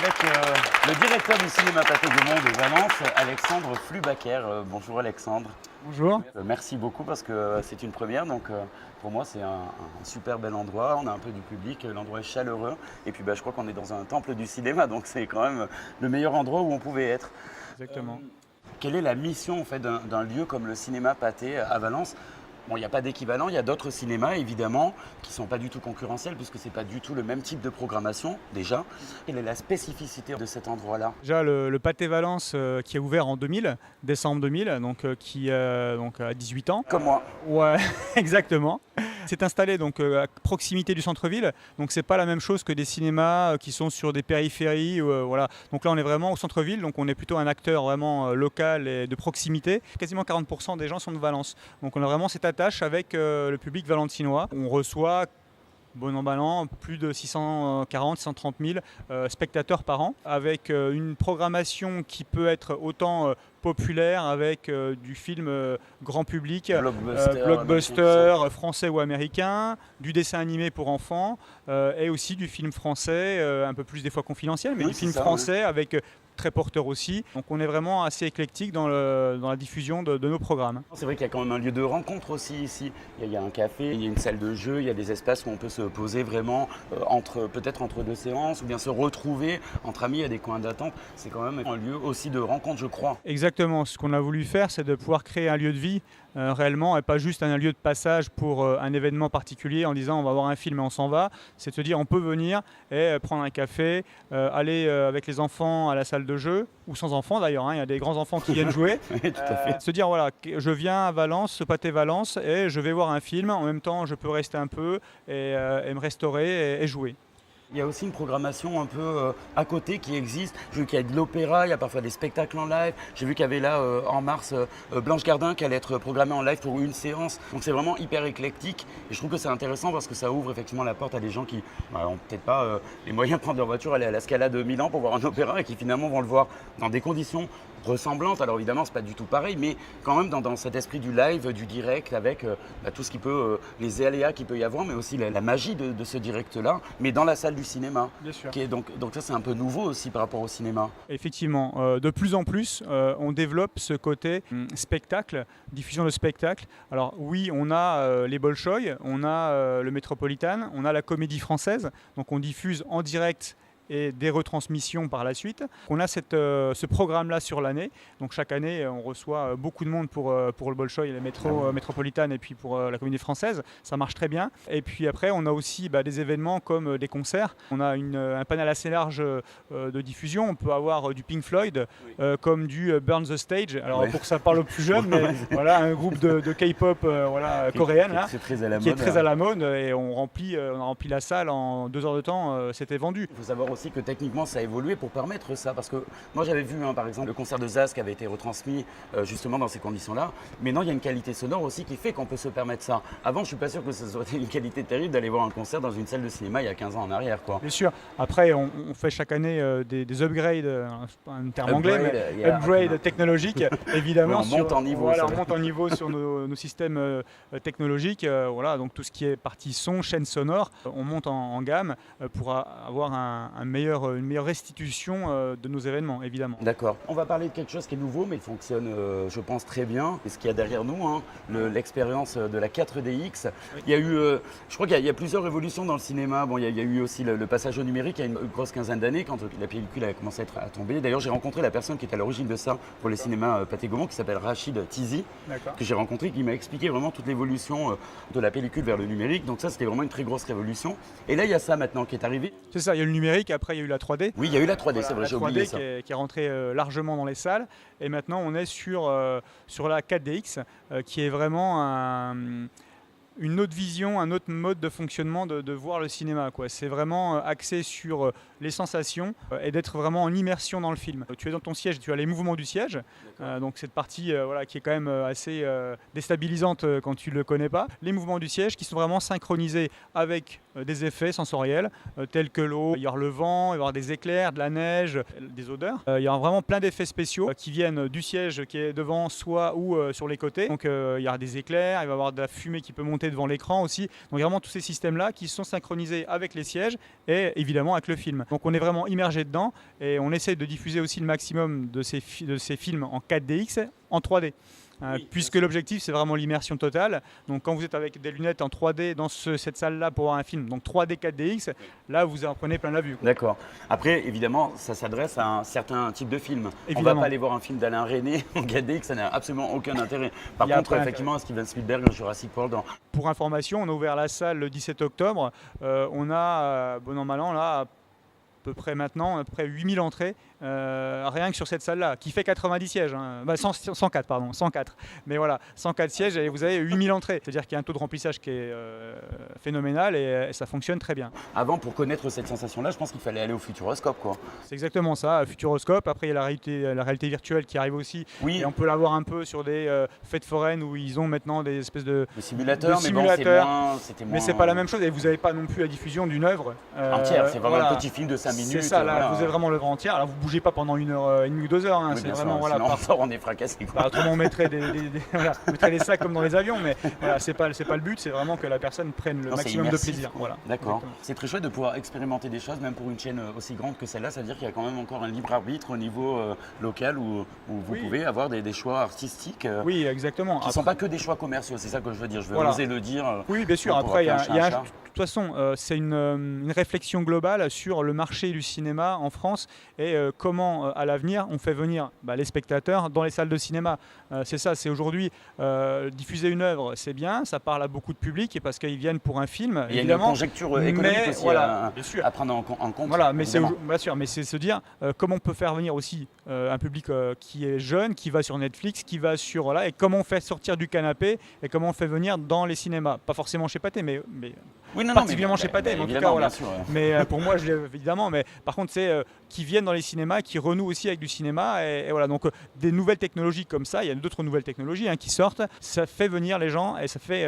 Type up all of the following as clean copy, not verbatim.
avec le directeur du cinéma Pathé Gaumont de Valence, Alexandre Flubacker. Bonjour Alexandre. Bonjour. Merci beaucoup parce que c'est une première, donc pour moi c'est un super bel endroit. On a un peu du public, l'endroit est chaleureux et puis je crois qu'on est dans un temple du cinéma, donc c'est quand même le meilleur endroit où on pouvait être. Exactement. Quelle est la mission en fait d'un lieu comme le cinéma Pathé à Valence? Bon, il n'y a pas d'équivalent, il y a d'autres cinémas évidemment qui ne sont pas du tout concurrentiels puisque ce n'est pas du tout le même type de programmation déjà. Quelle est la spécificité de cet endroit-là? Déjà le Pathé Valence qui a ouvert en 2000, décembre 2000, qui donc a 18 ans. Comme moi. Ouais, exactement. C'est installé donc à proximité du centre-ville, donc c'est pas la même chose que des cinémas qui sont sur des périphéries. Voilà. Donc là on est vraiment au centre-ville, donc on est plutôt un acteur vraiment local et de proximité. Quasiment 40% des gens sont de Valence, donc on a vraiment cette attache avec le public valentinois. On reçoit bon an mal an, plus de 640, 630 000 spectateurs par an, avec une programmation qui peut être autant populaire avec du film grand public, blockbuster français ou américain, du dessin animé pour enfants et aussi du film français, un peu plus des fois confidentiel, mais oui, du film ça, français avec très porteur aussi. Donc on est vraiment assez éclectique dans la diffusion de nos programmes. C'est vrai qu'il y a quand même un lieu de rencontre aussi ici. Il y a un café, il y a une salle de jeu, il y a des espaces où on peut se poser vraiment peut-être entre deux séances ou bien se retrouver entre amis à des coins d'attente. C'est quand même un lieu aussi de rencontre, je crois. Exactement. Ce qu'on a voulu faire, c'est de pouvoir créer un lieu de vie réellement et pas juste un lieu de passage pour un événement particulier en disant on va voir un film et on s'en va. C'est de se dire on peut venir et prendre un café, aller avec les enfants à la salle de jeu ou sans enfants d'ailleurs, hein, il y a des grands enfants qui viennent jouer. Oui, tout à fait. Se dire voilà, je viens à Valence, ce Pathé Valence et je vais voir un film. En même temps, je peux rester un peu et me restaurer et jouer. Il y a aussi une programmation un peu à côté qui existe. J'ai vu qu'il y a de l'opéra, il y a parfois des spectacles en live. J'ai vu qu'il y avait là en mars Blanche Gardin qui allait être programmée en live pour une séance. Donc c'est vraiment hyper éclectique et je trouve que c'est intéressant parce que ça ouvre effectivement la porte à des gens qui n'ont peut-être pas les moyens de prendre leur voiture, aller à la Scala de Milan pour voir un opéra et qui finalement vont le voir dans des conditions ressemblantes. Alors évidemment c'est pas du tout pareil, mais quand même dans cet esprit du live, du direct avec tout ce qui peut, les aléas qu'il peut y avoir, mais aussi la magie de ce direct-là, mais dans la salle du cinéma. Bien sûr. Donc ça c'est un peu nouveau aussi par rapport au cinéma. Effectivement, de plus en plus, on développe ce côté spectacle, diffusion de spectacle. Alors oui, on a les Bolchoï, on a le Métropolitain, on a la Comédie Française, donc on diffuse en direct et des retransmissions par la suite. On a ce programme-là sur l'année. Donc chaque année, on reçoit beaucoup de monde pour le Bolchoï et le Métropolitain et puis pour la Comédie Française. Ça marche très bien. Et puis après, on a aussi des événements comme des concerts. On a un panel assez large de diffusion. On peut avoir du Pink Floyd comme du Burn the Stage. Alors pour que ça parle aux plus jeunes, mais voilà, un groupe de K-pop coréenne là, C'est très à la mode. qui est très à la mode. Et on a rempli la salle en 2 heures de temps. C'était vendu. Il faut savoir aussi que techniquement ça a évolué pour permettre ça, parce que moi j'avais vu par exemple le concert de Zaz qui avait été retransmis justement dans ces conditions-là. Maintenant il y a une qualité sonore aussi qui fait qu'on peut se permettre ça. Avant je suis pas sûr que ça aurait été une qualité terrible d'aller voir un concert dans une salle de cinéma il y a 15 ans en arrière, quoi. Bien sûr. Après on fait chaque année des upgrades, un terme anglais, mais upgrade technologiques évidemment. On monte en niveau. On monte en niveau sur nos systèmes technologiques. Donc tout ce qui est partie son, chaîne sonore, on monte en gamme pour avoir une meilleure restitution de nos événements, évidemment. D'accord. On va parler de quelque chose qui est nouveau, mais il fonctionne, je pense, très bien. Et ce qu'il y a derrière nous, l'expérience de la 4DX. Oui. Il y a eu, je crois qu'il y a plusieurs révolutions dans le cinéma. Bon, il y a eu aussi le passage au numérique il y a une grosse quinzaine d'années, quand la pellicule a commencé à tomber. D'ailleurs, j'ai rencontré la personne qui est à l'origine de ça pour les cinémas Pathé Gaumont, qui s'appelle Rachid Tizi, que j'ai rencontré, qui m'a expliqué vraiment toute l'évolution de la pellicule vers le numérique. Donc ça, c'était vraiment une très grosse révolution. Et là, il y a ça maintenant qui est arrivé. C'est ça, il y a le numérique, après il y a eu la 3D. Oui, il y a eu la 3D, c'est vrai, j'ai oublié ça. Qui est rentrée largement dans les salles. Et maintenant, on est sur la 4DX, qui est vraiment une autre vision, un autre mode de fonctionnement de voir le cinéma, quoi. C'est vraiment axé sur les sensations et d'être vraiment en immersion dans le film. Tu es dans ton siège, tu as les mouvements du siège, donc cette partie qui est quand même assez déstabilisante quand tu ne le connais pas. Les mouvements du siège qui sont vraiment synchronisés avec des effets sensoriels tels que l'eau, il y aura le vent, il va y avoir des éclairs, de la neige, des odeurs. Il y a vraiment plein d'effets spéciaux qui viennent du siège qui est devant soi ou sur les côtés. Donc il y aura des éclairs, il va y avoir de la fumée qui peut monter rester devant l'écran aussi. Donc vraiment tous ces systèmes-là qui sont synchronisés avec les sièges et évidemment avec le film. Donc on est vraiment immergé dedans et on essaie de diffuser aussi le maximum de ces films en 4DX en 3D. Oui, puisque l'objectif c'est vraiment l'immersion totale. Donc quand vous êtes avec des lunettes en 3D dans cette salle-là pour voir un film, donc 3D 4DX, là vous en prenez plein la vue. D'accord. Après, évidemment, ça s'adresse à un certain type de film. Évidemment. On ne va pas aller voir un film d'Alain Resnais en 4DX, ça n'a absolument aucun intérêt. Par contre, effectivement, Steven Spielberg, Jurassic World. Pour information, on a ouvert la salle le 17 octobre. On a, bon an mal an, là, à peu près maintenant, à peu près 8000 entrées, rien que sur cette salle-là, qui fait 90 sièges, hein. 104, pardon, 104. Mais voilà, 104 sièges et vous avez 8000 entrées. C'est-à-dire qu'il y a un taux de remplissage qui est phénoménal et ça fonctionne très bien. Avant, pour connaître cette sensation-là, je pense qu'il fallait aller au Futuroscope, quoi. C'est exactement ça, Futuroscope. Après, il y a la réalité virtuelle qui arrive aussi. Oui. Et on peut la voir un peu sur des fêtes foraines où ils ont maintenant des espèces de simulateurs. Mais c'était moins... Mais c'est pas la même chose et vous n'avez pas non plus la diffusion d'une œuvre entière. C'est vraiment un petit film de 5 minutes. C'est ça, là, vous avez vraiment l'œuvre entière. Alors, vous ne bougez pas pendant 1h30 ou 2 heures. Hein. Oui, C'est vraiment, voilà, sinon, on est fracassé. Autrement, on mettrait on mettrait des sacs comme dans les avions, mais voilà, c'est pas le but. C'est vraiment que la personne prenne le maximum de plaisir. Voilà. D'accord. C'est très chouette de pouvoir expérimenter des choses, même pour une chaîne aussi grande que celle-là. Ça veut dire qu'il y a quand même encore un libre arbitre au niveau local où vous pouvez avoir des choix artistiques. Oui, exactement. Qui ne sont pas que des choix commerciaux. C'est ça que je veux dire. Je veux oser le dire. Oui, bien sûr. Après, il y a de toute façon, c'est une réflexion globale sur le marché du cinéma en France et comment, à l'avenir, on fait venir les spectateurs dans les salles de cinéma. C'est ça, c'est aujourd'hui diffuser une œuvre, c'est bien, ça parle à beaucoup de public et parce qu'ils viennent pour un film. Il y a une conjecture économique aussi voilà, à prendre en compte. Voilà, mais c'est bien sûr, mais c'est se dire comment on peut faire venir aussi un public qui est jeune, qui va sur Netflix, qui va sur et comment on fait sortir du canapé et comment on fait venir dans les cinémas. Pas forcément chez Pathé, mais particulièrement chez Pathé, en tout cas, voilà. Sûr, mais pour moi, je l'ai évidemment. Mais par contre, c'est qui viennent dans les cinémas, qui renouent aussi avec du cinéma. Et voilà, donc des nouvelles technologies comme ça, il y a d'autres nouvelles technologies qui sortent. Ça fait venir les gens et ça fait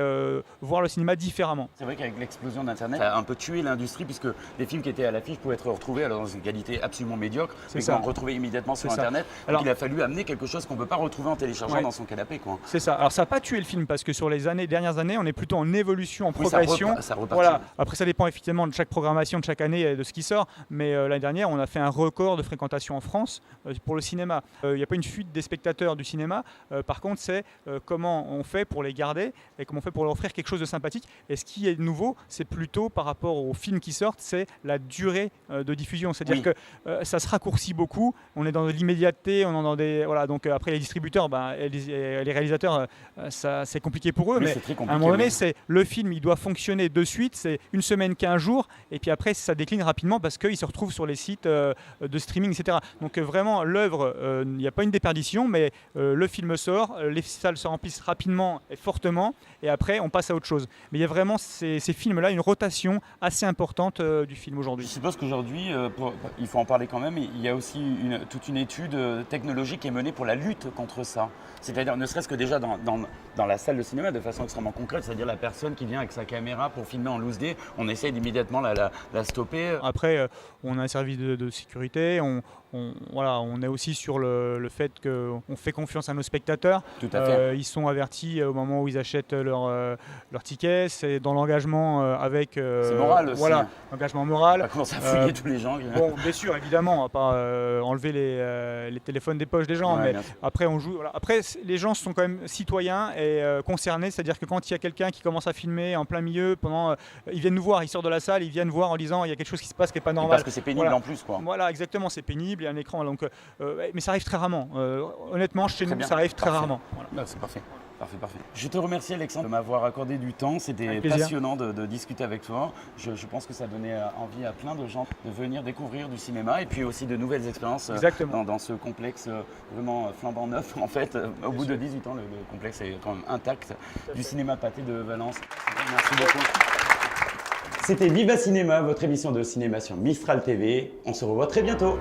voir le cinéma différemment. C'est vrai qu'avec l'explosion d'Internet, ça a un peu tué l'industrie puisque les films qui étaient à l'affiche pouvaient être retrouvés dans une qualité absolument médiocre, mais qu'on retrouvait immédiatement sur Internet. Donc il a fallu amener quelque chose qu'on ne peut pas retrouver en téléchargeant dans son canapé, quoi. C'est ça. Alors ça n'a pas tué le film parce que sur les dernières années, on est plutôt en évolution, en progression. Ça repart. Voilà. Après, ça dépend effectivement de chaque programmation, de chaque année et de ce qui sort. Mais l'année dernière, on a fait un record de fréquentation en France pour le cinéma. Il n'y a pas une fuite des spectateurs du cinéma. Par contre, c'est comment on fait pour les garder et comment on fait pour leur offrir quelque chose de sympathique. Et ce qui est nouveau, c'est plutôt par rapport aux films qui sortent, c'est la durée de diffusion. C'est-à-dire que ça se raccourcit beaucoup. On est dans l'immédiateté, on est dans des donc après les distributeurs, et les réalisateurs, ça c'est compliqué pour eux. Oui, mais à un moment donné, c'est le film, il doit fonctionner de suite. C'est une semaine, 15 jours, et puis après ça décline rapidement parce qu'il se retrouve sur les sites de streaming, etc. Donc vraiment l'œuvre, il n'y a pas une déperdition, mais le film sort, les salles se remplissent rapidement et fortement, et après on passe à autre chose. Mais il y a vraiment ces films-là, une rotation assez importante du film aujourd'hui. Je suppose qu'aujourd'hui, il faut en parler quand même, il y a aussi toute une étude technologique qui est menée pour la lutte contre ça. C'est-à-dire ne serait-ce que déjà dans la salle de cinéma de façon extrêmement concrète, c'est-à-dire la personne qui vient avec sa caméra pour filmer en loose day, on essaye d'immédiatement la stopper. Après, on a un service de sécurité, on est aussi sur le fait qu'on fait confiance à nos spectateurs. Tout à fait. Ils sont avertis au moment où ils achètent leur ticket. C'est dans l'engagement avec... c'est moral aussi. Voilà, l'engagement moral. On va commencer à fouiller tous les gens. Bon, bien sûr, évidemment, on ne va pas enlever les téléphones des poches des gens. Ouais, mais après, on joue... Voilà. Après, les gens sont quand même citoyens et concernés. C'est-à-dire que quand il y a quelqu'un qui commence à filmer en plein milieu, ils viennent nous voir, ils sortent de la salle, ils viennent voir en disant il y a quelque chose qui se passe qui n'est pas normal. Parce que c'est pénible en plus, quoi. Voilà, exactement, c'est pénible, il y a un écran. Donc, mais ça arrive très rarement. Honnêtement, chez nous, ça arrive très rarement. Voilà. C'est parfait. Parfait. Je te remercie Alexandre de m'avoir accordé du temps. C'était passionnant de discuter avec toi. Je pense que ça donnait envie à plein de gens de venir découvrir du cinéma et puis aussi de nouvelles expériences dans ce complexe vraiment flambant neuf. En fait, au bout de 18 ans, le complexe est quand même intact du cinéma Pathé de Valence. Merci beaucoup. C'était Viva Cinéma, votre émission de cinéma sur Mistral TV. On se revoit très bientôt.